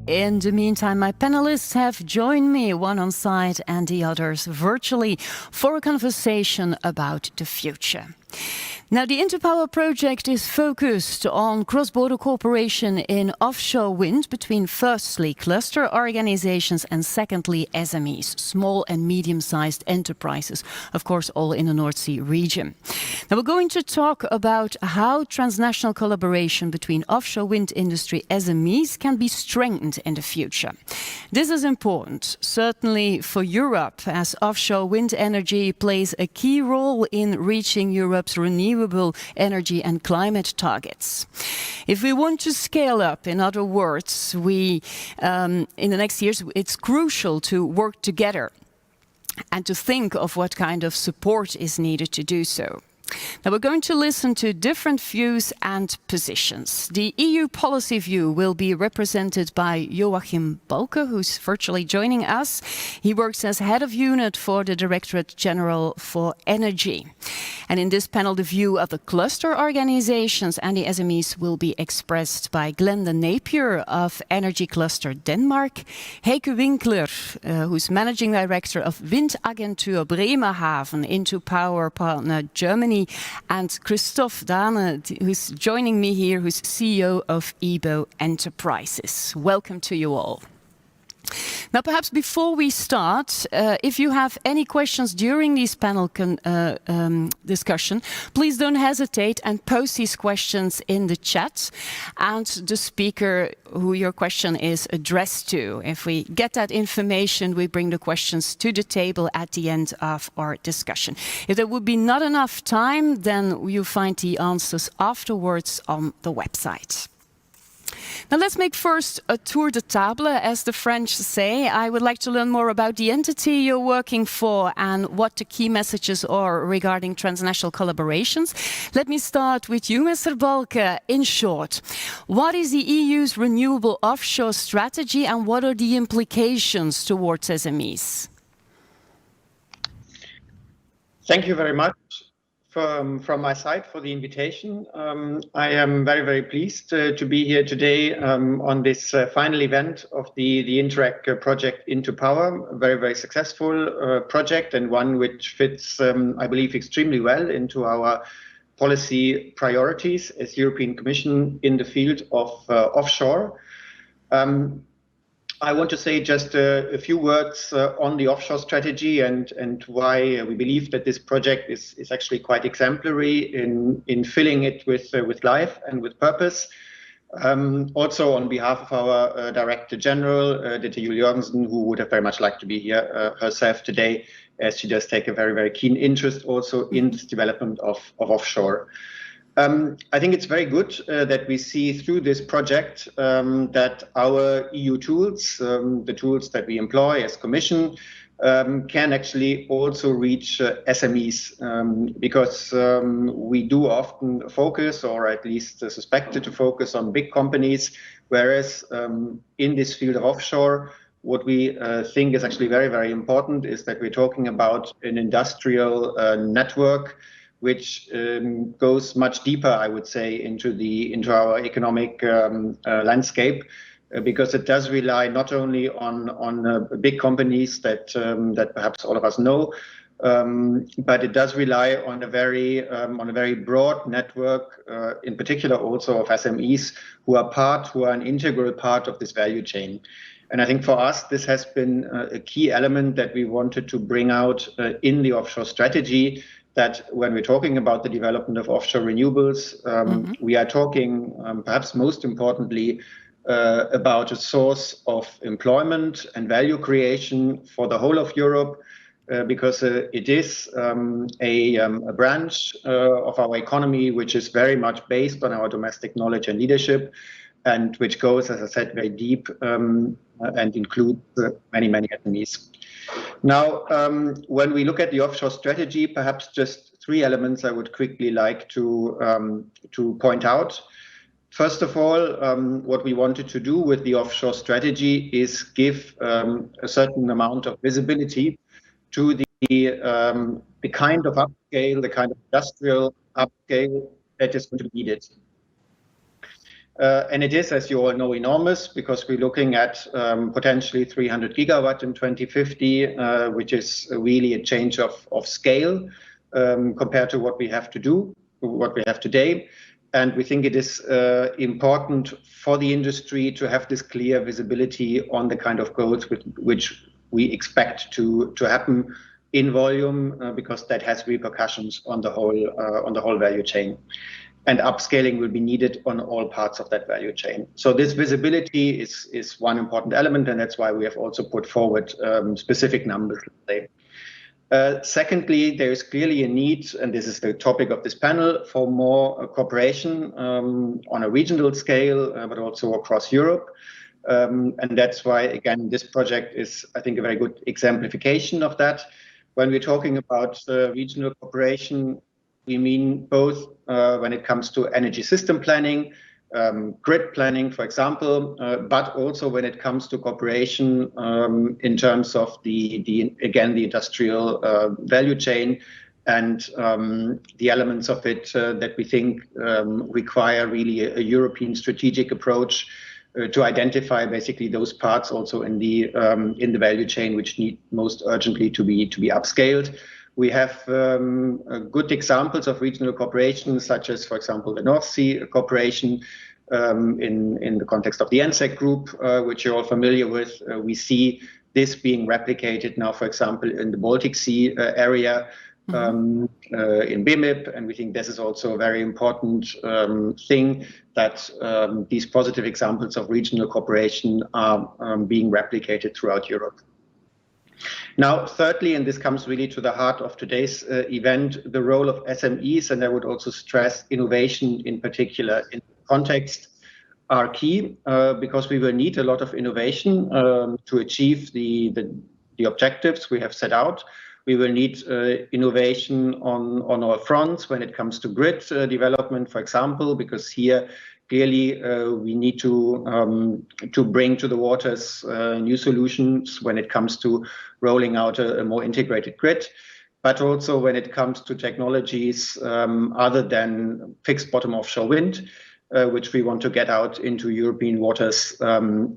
In the meantime, my panelists have joined me, one on site and the others virtually, for a conversation about the future. Now, the Interpower project is focused on cross-border cooperation in offshore wind between firstly cluster organizations and secondly SMEs, small and medium-sized enterprises, of course all in the North Sea region. Now, we're going to talk about how transnational collaboration between offshore wind industry SMEs can be strengthened in the future. This is important, certainly for Europe, as offshore wind energy plays a key role in reaching Europe's renewable energy and climate targets. If we want to scale up, in other words, in the next years, it's crucial to work together and to think of what kind of support is needed to do so. Now we're going to listen to different views and positions. The EU policy view will be represented by Joachim Balke, who's virtually joining us. He works as head of unit for the Directorate General for Energy. And in this panel, the view of the cluster organizations and the SMEs will be expressed by Glenda Napier of Energy Cluster Denmark, Heike Winkler, who's managing director of Windagentur Bremerhaven into Power Partner Germany, and Christophe Dhaene, who's joining me here, who's CEO of EBO Enterprises. Welcome to you all. Now, perhaps before we start, if you have any questions during this panel discussion, please don't hesitate and post these questions in the chat, and the speaker who your question is addressed to. If we get that information, we bring the questions to the table at the end of our discussion. If there would be not enough time, then you find the answers afterwards on the website. Now let's make first a tour de table, as the French say. I would like to learn more about the entity you're working for and what the key messages are regarding transnational collaborations. Let me start with you, Mr. Balke. In short, what is the EU's renewable offshore strategy and what are the implications towards SMEs? Thank you very much. From my side for the invitation. I am very, very pleased to be here today on this final event of the Interreg project Into Power, a very, very successful project and one which fits, I believe, extremely well into our policy priorities as European Commission in the field of offshore. I want to say just a few words on the offshore strategy and why we believe that this project is actually quite exemplary in filling it with life and with purpose. Also on behalf of our Director General, Dette Juel Jorgensen, who would have very much liked to be here herself today, as she does take a very, very keen interest also in this development of offshore. I think it's very good that we see through this project that our EU tools, the tools that we employ as Commission, can actually also reach SMEs because we do often focus, or at least suspected to focus, on big companies, whereas in this field of offshore, what we think is actually very, very important is that we're talking about an industrial network which goes much deeper, I would say, into our economic landscape, because it does rely not only on big companies that perhaps all of us know, but it does rely on a very broad network, in particular also of SMEs who are an integral part of this value chain. And I think for us, this has been a key element that we wanted to bring out in the offshore strategy, that when we're talking about the development of offshore renewables, we are talking perhaps most importantly about a source of employment and value creation for the whole of Europe, because it is a branch of our economy which is very much based on our domestic knowledge and leadership, and which goes, as I said, very deep and includes many, many SMEs. Now, when we look at the offshore strategy, perhaps just three elements I would quickly like to point out. First of all, what we wanted to do with the offshore strategy is give a certain amount of visibility to the kind of upscale, the kind of industrial upscale that is going to be needed. And it is, as you all know, enormous because we're looking at potentially 300 gigawatt in 2050, which is really a change of scale compared to what we have to do, what we have today. And we think it is important for the industry to have this clear visibility on the kind of growth which we expect to happen in volume, because that has repercussions on the whole value chain. And upscaling will be needed on all parts of that value chain. So this visibility is one important element, and that's why we have also put forward specific numbers today. Secondly, there is clearly a need, and this is the topic of this panel, for more cooperation on a regional scale, but also across Europe. And that's why, again, this project is, I think, a very good exemplification of that. When we're talking about regional cooperation, we mean both when it comes to energy system planning, grid planning, for example, but also when it comes to cooperation in terms of the industrial value chain and the elements of it that we think require really a European strategic approach to identify basically those parts also in the value chain which need most urgently to be upscaled. We have good examples of regional cooperation, such as, for example, the North Sea cooperation in the context of the NSEC group, which you're all familiar with. We see this being replicated now, for example, in the Baltic Sea area, in BIMIP, and we think this is also a very important thing, that these positive examples of regional cooperation are being replicated throughout Europe. Now, thirdly, and this comes really to the heart of today's event, the role of SMEs, and I would also stress innovation in particular in context, are key because we will need a lot of innovation to achieve the objectives we have set out. We will need innovation on all fronts when it comes to grid development, for example, because here clearly we need to bring to the waters new solutions when it comes to rolling out a more integrated grid, but also when it comes to technologies other than fixed bottom offshore wind, which we want to get out into European waters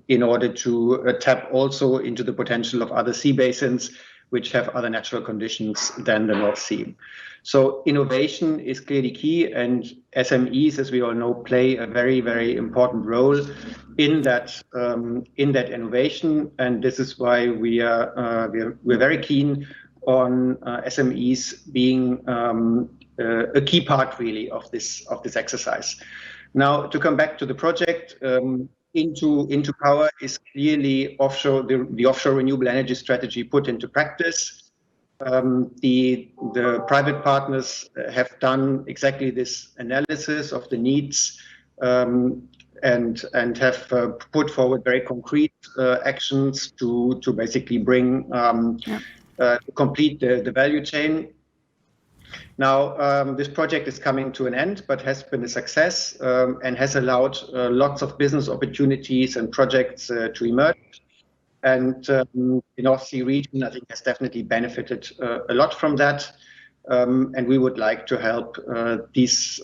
in order to tap also into the potential of other sea basins which have other natural conditions than the North Sea. So innovation is clearly key, and SMEs, as we all know, play a very, very important role in that innovation. And this is why we're very keen on SMEs being a key part, really, of this exercise. Now, to come back to the project, into power is clearly offshore, the offshore renewable energy strategy put into practice. The private partners have done exactly this analysis of the needs and have put forward very concrete actions to basically bring complete the value chain. Now, this project is coming to an end, but has been a success and has allowed lots of business opportunities and projects to emerge. And the North Sea region, I think, has definitely benefited a lot from that. And we would like to help this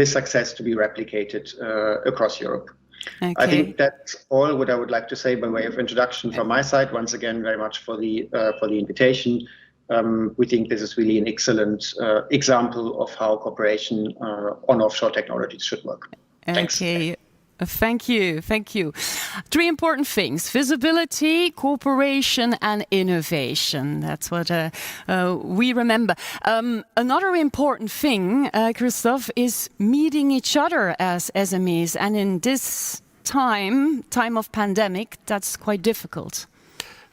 success to be replicated across Europe. Okay. I think that's all what I would like to say by way of introduction from my side. Once again, very much for the invitation. We think this is really an excellent example of how cooperation on offshore technologies should work. Thanks. Okay. Thank you. Thank you. 3 important things: visibility, cooperation, and innovation. That's what we remember. Another important thing, Christophe, is meeting each other as SMEs. And in this time of pandemic, that's quite difficult.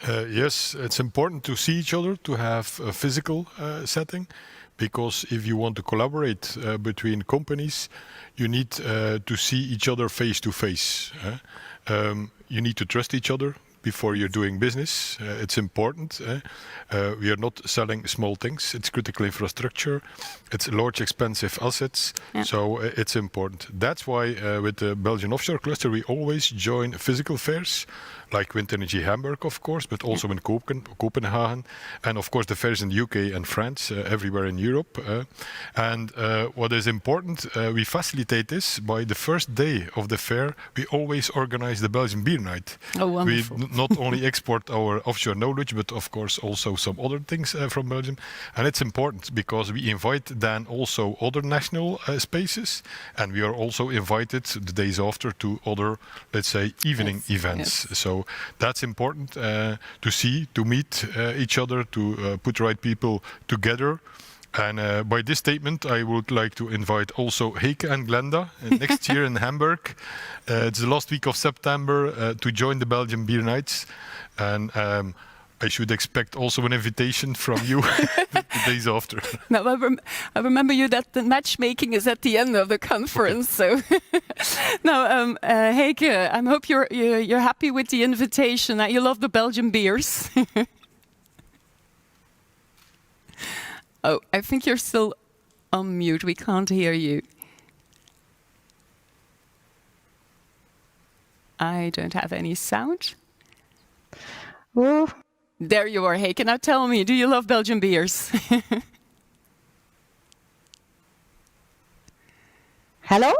Yes, it's important to see each other, to have a physical setting, because if you want to collaborate between companies, you need to see each other face to face. You need to trust each other before you're doing business. It's important. We are not selling small things. It's critical infrastructure. It's large, expensive assets. Yeah. So it's important. That's why with the Belgian offshore cluster, we always join physical fairs, like Wind Energy Hamburg, of course, but also in Copenhagen, and of course the fairs in the UK and France, everywhere in Europe. And what is important, we facilitate this by the first day of the fair. We always organize the Belgian Beer Night. Oh, wonderful. We not only export our offshore knowledge, but of course also some other things from Belgium. And it's important because we invite then also other national spaces, and we are also invited the days after to other, let's say, evening events. Yes. So that's important to see, to meet each other, to put the right people together. And by this statement, I would like to invite also Heike and Glenda next year in Hamburg. It's the last week of September to join the Belgian Beer Nights. And I should expect also an invitation from you the days after. Now, I remember you that the matchmaking is at the end of the conference. So, now, Heike, I hope you're happy with the invitation. You love the Belgian beers. Oh, I think you're still on mute. We can't hear you. I don't have any sound. Oh. There you are, Heike. Now tell me, do you love Belgian beers? Hello?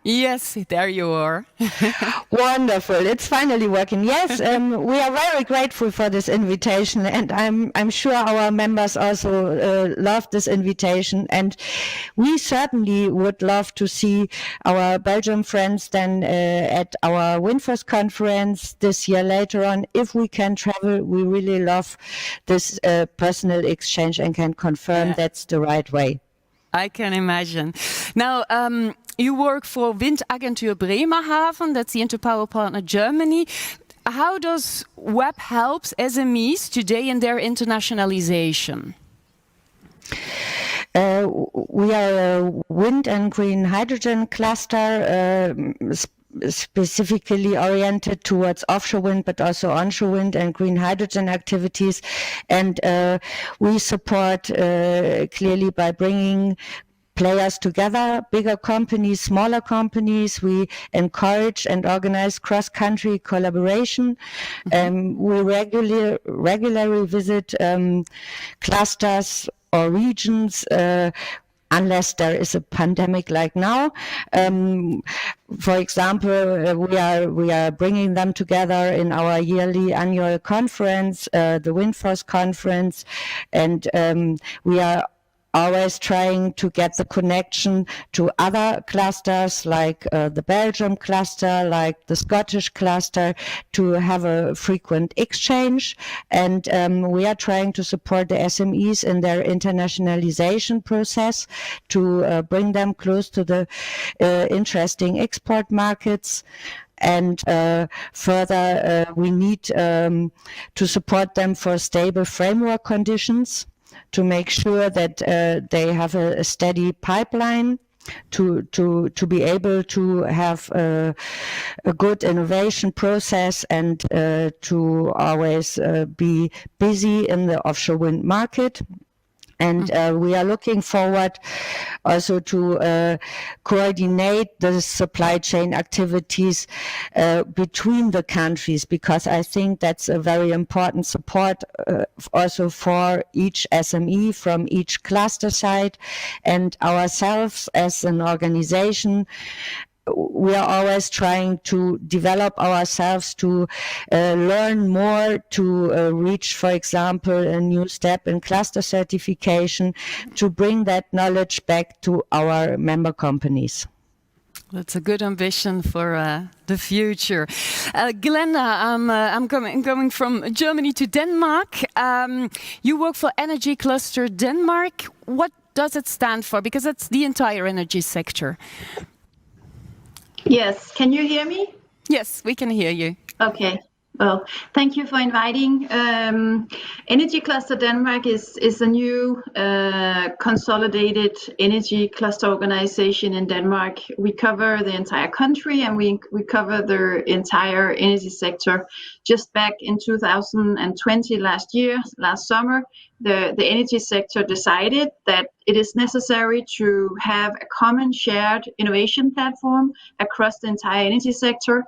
Yes, there you are. Wonderful. It's finally working. Yes, we are very grateful for this invitation, and I'm sure our members also love this invitation. And we certainly would love to see our Belgian friends then at our Windforce conference this year later on. If we can travel, we really love this personal exchange and can confirm that's the right way. I can imagine. Now, you work for Windagentur Bremerhaven, that's the Interpower partner Germany. How does WEB help SMEs today in their internationalization? We are a wind and green hydrogen cluster, specifically oriented towards offshore wind, but also onshore wind and green hydrogen activities. And we support clearly by bringing players together, bigger companies, smaller companies. We encourage and organize cross-country collaboration. We regularly visit clusters or regions unless there is a pandemic like now. For example, we are bringing them together in our yearly annual conference, the Windforce conference, and we are always trying to get the connection to other clusters like the Belgium cluster, like the Scottish cluster, to have a frequent exchange. And we are trying to support the SMEs in their internationalization process to bring them close to the interesting export markets. And further, we need to support them for stable framework conditions, to make sure that they have a steady pipeline to be able to have a good innovation process and to always be busy in the offshore wind market. And we are looking forward also to coordinate the supply chain activities between the countries, because I think that's a very important support also for each SME from each cluster side, and ourselves as an organization. We are always trying to develop ourselves to learn more, to reach, for example, a new step in cluster certification, to bring that knowledge back to our member companies. That's a good ambition for the future. Glenda, I'm going from Germany to Denmark. You work for Energy Cluster Denmark. What does it stand for? Because it's the entire energy sector. Yes, can you hear me? Yes, we can hear you. Okay, Well, thank you for inviting. Energy Cluster Denmark is a new consolidated energy cluster organization in Denmark. We cover the entire country and we cover the entire energy sector. Just back in 2020, last summer, the energy sector decided that it is necessary to have a common shared innovation platform across the entire energy sector.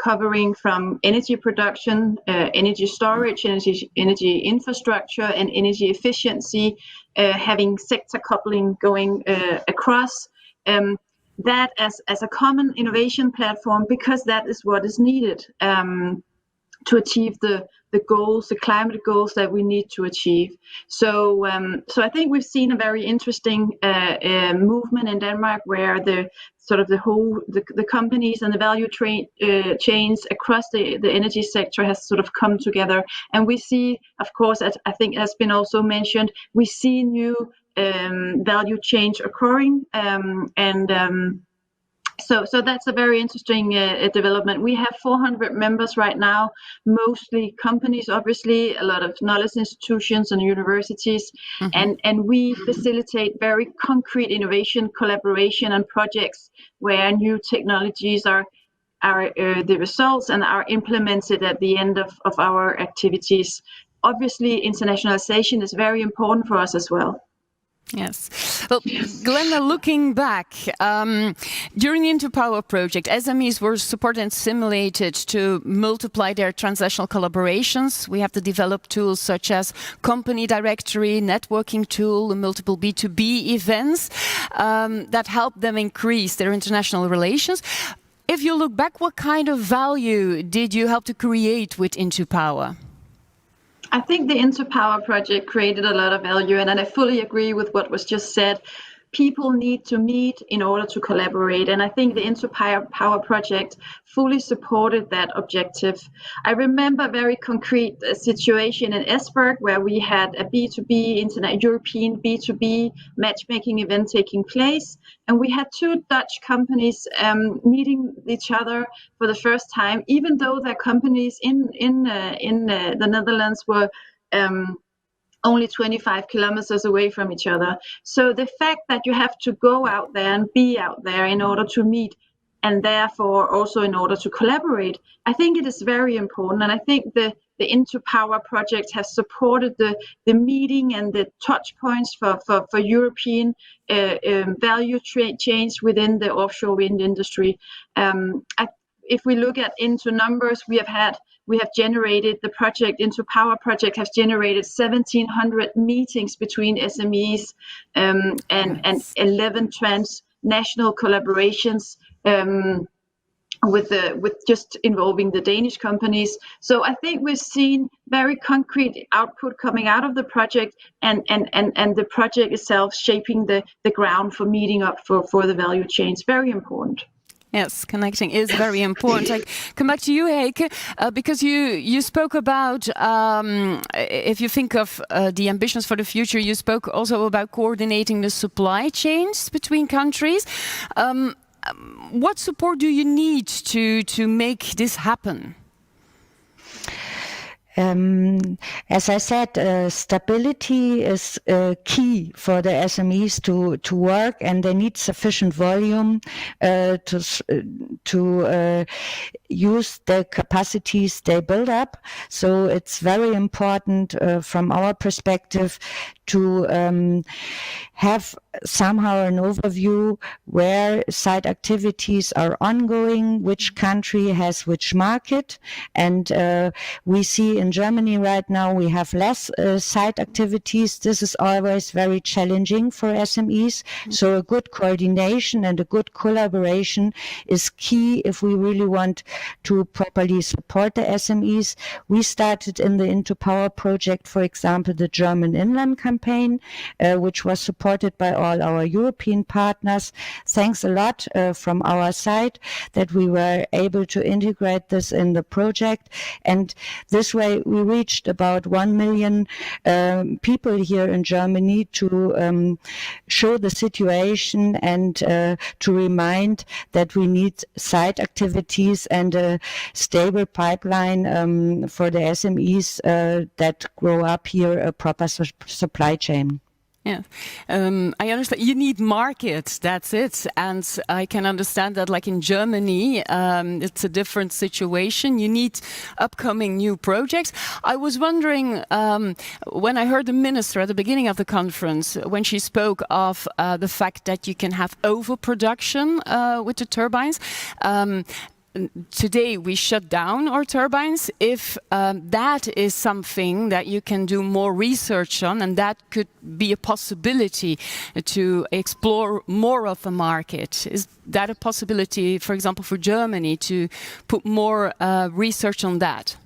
Covering from energy production, energy storage, energy infrastructure, and energy efficiency, having sector coupling going across. That as a common innovation platform, because that is what is needed to achieve the goals, the climate goals that we need to achieve. So I think we've seen a very interesting movement in Denmark where the companies and the value chains across the energy sector has sort of come together. And we see, of course, as I think has been also mentioned, we see new value change occurring. So that's a very interesting development. We have 400 members right now, mostly companies, obviously, a lot of knowledge institutions and universities, and we facilitate very concrete innovation, collaboration, and projects where new technologies are the results and are implemented at the end of our activities. Obviously, internationalization is very important for us as well. Yes. Well, Glenda, looking back, during the IntoPower project, SMEs were supported and simulated to multiply their transnational collaborations. We have to develop tools such as company directory, networking tool, multiple B2B events that help them increase their international relations. If you look back, what kind of value did you help to create with IntoPower? I think the IntoPower project created a lot of value, and I fully agree with what was just said. People need to meet in order to collaborate, and I think the IntoPower project fully supported that objective. I remember a very concrete situation in Esbjerg where we had a B2B, European B2B matchmaking event taking place, and we had two Dutch companies meeting each other for the first time, even though their companies in the Netherlands were only 25 kilometers away from each other. So the fact that you have to go out there and be out there in order to meet, and therefore also in order to collaborate, I think it is very important. And I think the IntoPower project has supported the meeting and the touch points for European value chains within the offshore wind industry. If we look into numbers, we have generated, the project, IntoPower project, has generated 1,700 meetings between SMEs and 11 transnational collaborations with just involving the Danish companies. So I think we've seen very concrete output coming out of the project, and the project itself shaping the ground for meeting up for the value chains. Very important. Yes, connecting is very important. I come back to you, Heike, because you spoke about, if you think of the ambitions for the future, you spoke also about coordinating the supply chains between countries. What support do you need to make this happen? As I said, stability is key for the SMEs to work, and they need sufficient volume to use the capacities they build up. So it's very important from our perspective to have somehow an overview where site activities are ongoing, which country has which market. And we see in Germany right now we have less site activities. This is always very challenging for SMEs. So a good coordination and a good collaboration is key if we really want to properly support the SMEs. We started in the IntoPower project, for example, the German Inland campaign, campaign, which was supported by all our European partners. Thanks a lot from our side that we were able to integrate this in the project. And this way we reached about 1 million people here in Germany to show the situation and to remind that we need side activities and a stable pipeline for the SMEs that grow up here, a proper supply chain. Yeah, I understand. You need markets, that's it. And I can understand that, like in Germany, it's a different situation. You need upcoming new projects. I was wondering, when I heard the minister at the beginning of the conference, when she spoke of the fact that you can have overproduction with the turbines, today we shut down our turbines. If that is something that you can do more research on, and that could be a possibility to explore more of the market, is that a possibility, for example, for Germany to put more research on that?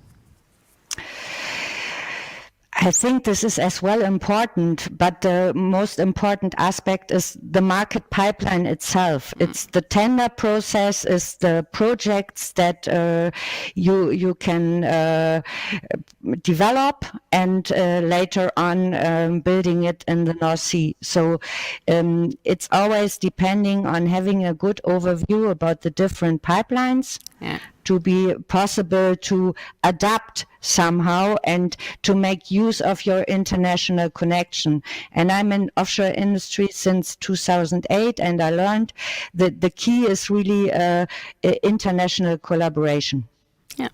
I think this is as well important, but the most important aspect is the market pipeline itself. It's the tender process, it's the projects that you can develop and later on building it in the North Sea. So it's always depending on having a good overview about the different pipelines. Yeah. To be possible to adapt somehow and to make use of your international connection. And I'm in offshore industry since 2008, and I learned that the key is really international collaboration. Yeah.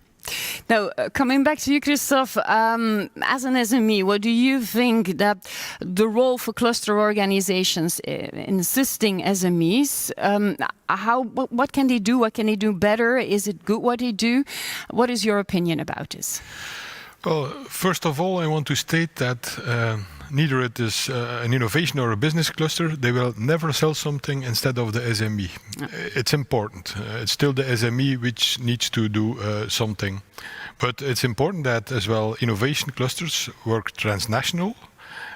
Now, coming back to you, Christophe, as an SME, what do you think that the role for cluster organizations in assisting SMEs, what can they do? What can they do better? Is it good what they do? What is your opinion about this? Well, first of all, I want to state that neither it is an innovation or a business cluster, they will never sell something instead of the SME. No. It's important. It's still the SME which needs to do something. But it's important that as well innovation clusters work transnational,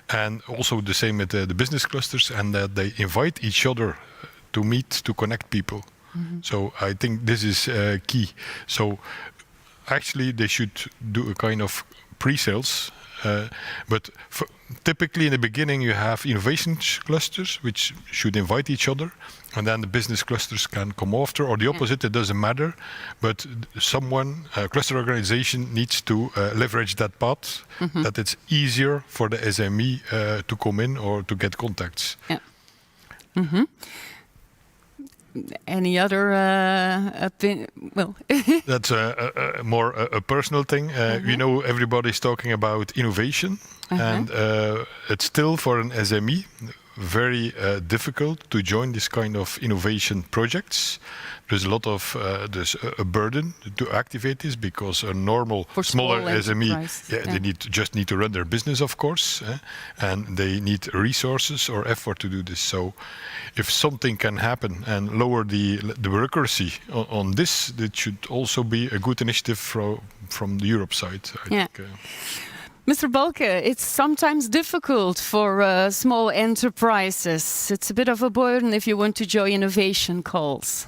and also the same with the business clusters, and that they invite each other to meet, to connect people. Mm-hmm. So I think this is key. So actually they should do a kind of pre-sales. But typically in the beginning you have innovation clusters which should invite each other, and then the business clusters can come after, or the opposite, it doesn't matter. But someone, a cluster organization, needs to leverage that part, that it's easier for the SME to come in or to get contacts. Yeah. Mm-hmm. Any other opinion? Well, that's more a personal thing. You know, everybody's talking about innovation, and it's still for an SME very difficult to join this kind of innovation projects. There's a lot of there's a burden to activate this, because a normal smaller SME, they just need to run their business, of course, and they need resources or effort to do this. So, if something can happen and lower the bureaucracy on this, it should also be a good initiative from the Europe side. I think. Mr. Balke, it's sometimes difficult for small enterprises. It's a bit of a burden if you want to join innovation calls.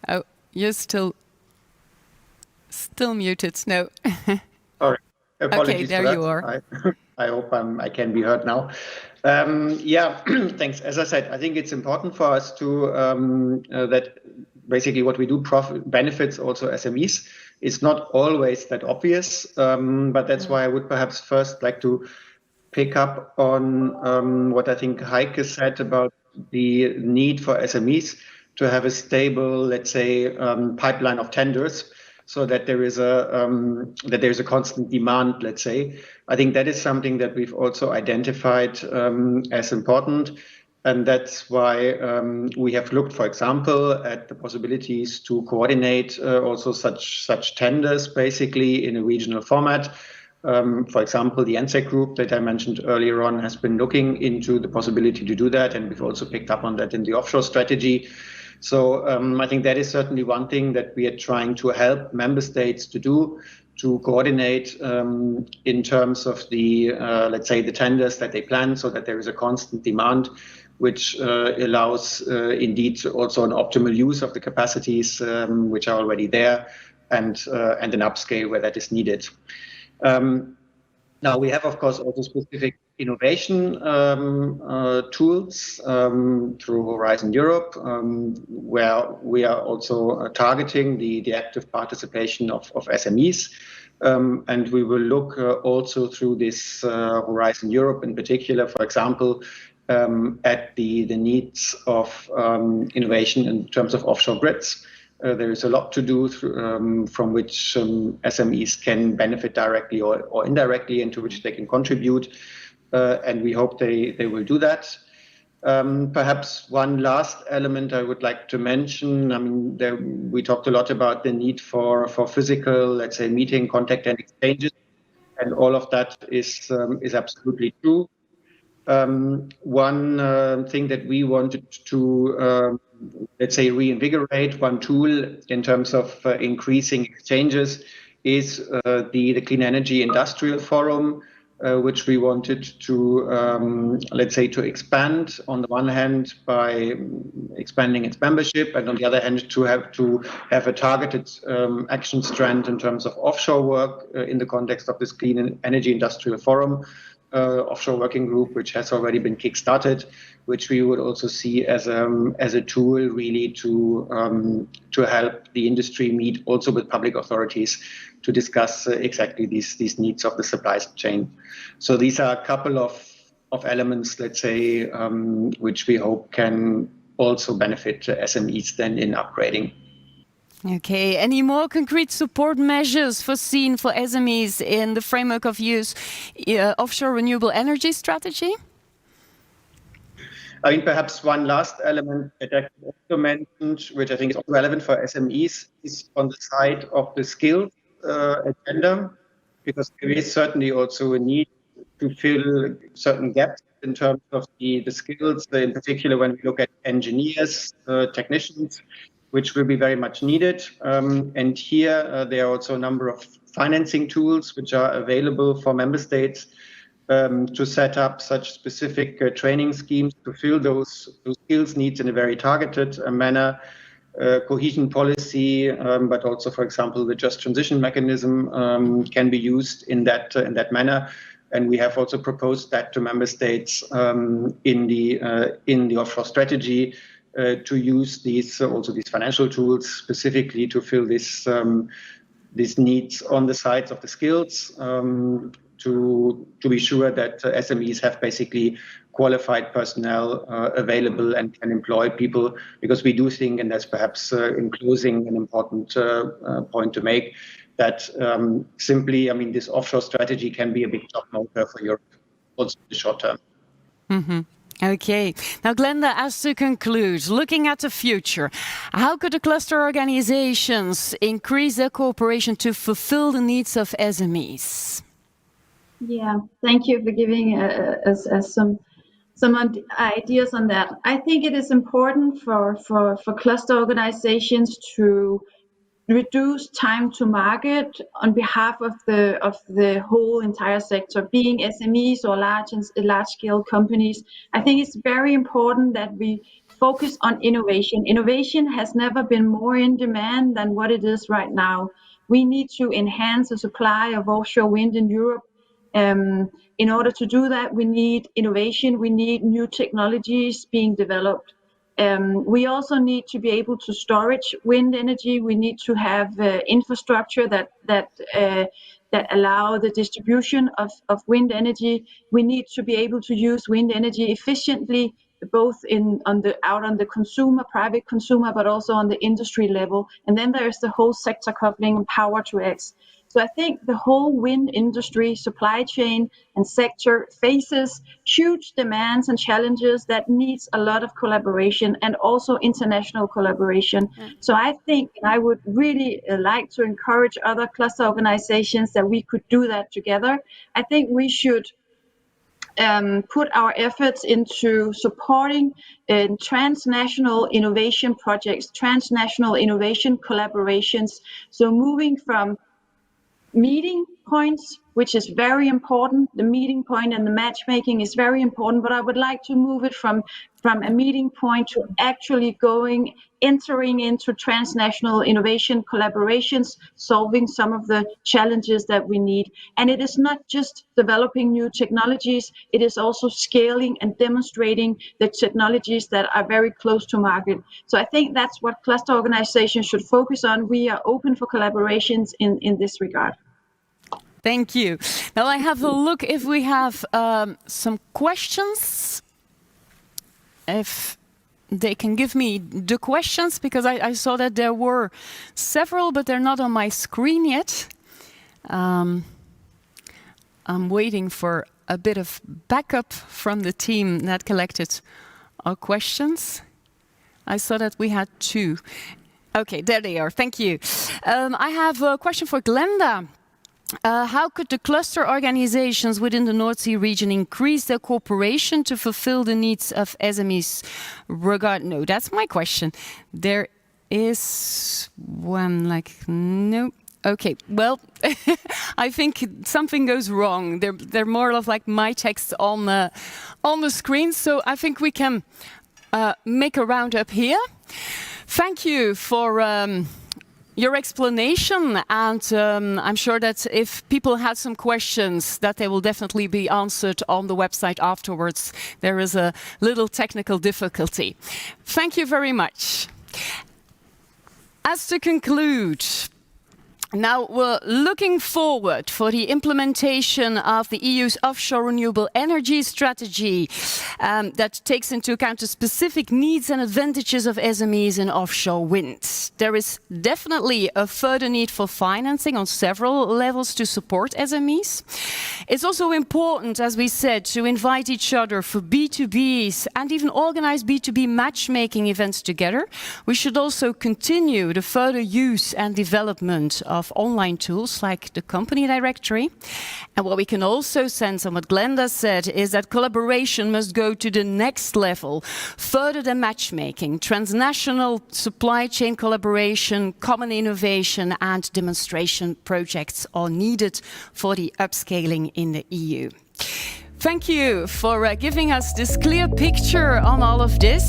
Oh, you're still muted. No. Sorry. Apologies. Okay, there you are. I hope I can be heard now. Thanks. As I said, I think it's important for us to that basically what we do benefits also SMEs. It's not always that obvious, but that's why I would perhaps first like to pick up on what I think Heike said about the need for SMEs to have a stable, let's say, pipeline of tenders, so that there is a constant demand, let's say. I think that is something that we've also identified as important, and that's why we have looked, for example, at the possibilities to coordinate also such tenders, basically in a regional format. For example, the NSEC group that I mentioned earlier on has been looking into the possibility to do that, and we've also picked up on that in the offshore strategy. So I think that is certainly one thing that we are trying to help member states to do, to coordinate in terms of the, let's say, the tenders that they plan, so that there is a constant demand, which allows indeed also an optimal use of the capacities which are already there, and an upscale where that is needed. Now we have, of course, also specific innovation tools through Horizon Europe, where we are also targeting the active participation of SMEs. And we will look also through this Horizon Europe in particular, for example, at the needs of innovation in terms of offshore grids. There is a lot to do from which SMEs can benefit directly or indirectly, and to which they can contribute. And we hope they will do that. Perhaps one last element I would like to mention. I mean, we talked a lot about the need for physical, let's say, meeting, contact, and exchanges, and all of that is absolutely true. One thing that we wanted to, let's say, reinvigorate, one tool in terms of increasing exchanges, is the Clean Energy Industrial Forum, which we wanted to, let's say, to expand on the one hand by expanding its membership, and on the other hand to have a targeted action strand in terms of offshore work in the context of this Clean Energy Industrial Forum. Offshore working group, which has already been kick-started, which we would also see as a tool really to help the industry meet also with public authorities to discuss exactly these needs of the supply chain. So these are a couple of elements, let's say, which we hope can also benefit SMEs then in upgrading. Okay, any more concrete support measures foreseen for SMEs in the framework of EU's offshore renewable energy strategy? I mean, perhaps one last element that I also mentioned, which I think is also relevant for SMEs, is on the side of the skills agenda, because there is certainly also a need to fill certain gaps in terms of the skills, in particular when we look at engineers, technicians, which will be very much needed. And here there are also a number of financing tools which are available for member states to set up such specific training schemes to fill those skills needs in a very targeted manner. Cohesion policy, but also, for example, the just transition mechanism can be used in that manner. And we have also proposed that to member states in the offshore strategy, to use these financial tools specifically to fill these needs on the sides of the skills, to be sure that SMEs have basically qualified personnel available and can employ people, because we do think, and that's perhaps in closing an important point to make, that simply, I mean, this offshore strategy can be a big job motor for Europe also in the short term. Mm-hmm. Okay. Now, Glenda, as to conclude, looking at the future, how could the cluster organizations increase their cooperation to fulfill the needs of SMEs? Yeah, thank you for giving us some ideas on that. I think it is important for cluster organizations to reduce time to market on behalf of the whole entire sector, being SMEs or large scale companies. I think it's very important that we focus on innovation. Innovation has never been more in demand than what it is right now. We need to enhance the supply of offshore wind in Europe. In order to do that, we need innovation, we need new technologies being developed. We also need to be able to storage wind energy. We need to have infrastructure that allow the distribution of wind energy. We need to be able to use wind energy efficiently, both on the consumer, private consumer, but also on the industry level. And then there's the whole sector coupling and power to X. So I think the whole wind industry, supply chain and sector faces huge demands and challenges that needs a lot of collaboration and also international collaboration. So I think I would really like to encourage other cluster organizations that we could do that together. I think we should put our efforts into supporting transnational innovation projects, transnational innovation collaborations. So moving from meeting points, which is very important. The meeting point and the matchmaking is very important, but I would like to move it from a meeting point to actually entering into transnational innovation collaborations, solving some of the challenges that we need. And it is not just developing new technologies, it is also scaling and demonstrating the technologies that are very close to market. So I think that's what cluster organizations should focus on. We are open for collaborations in this regard. Thank you. Now I have a look if we have some questions. If they can give me the questions, because I saw that there were several, but they're not on my screen yet. I'm waiting for a bit of backup from the team that collected our questions. I saw that we had 2. Okay, there they are. Thank you. I have a question for Glenda. How could the cluster organizations within the North Sea region increase their cooperation to fulfill the needs of SMEs? No, that's my question. There is one no. Okay, well, I think something goes wrong. They're more of like my text on the screen, so I think we can make a roundup here. Thank you for your explanation, and I'm sure that if people had some questions, that they will definitely be answered on the website afterwards. There is a little technical difficulty. Thank you very much. As to conclude, now we're looking forward for the implementation of the EU's offshore renewable energy strategy that takes into account the specific needs and advantages of SMEs in offshore wind. There is definitely a further need for financing on several levels to support SMEs. It's also important, as we said, to invite each other for B2Bs and even organize B2B matchmaking events together. We should also continue the further use and development of online tools like the company directory. And what we can also sense on what Glenda said is that collaboration must go to the next level, further than matchmaking. Transnational supply chain collaboration, common innovation and demonstration projects are needed for the upscaling in the EU. Thank you for giving us this clear picture on all of this.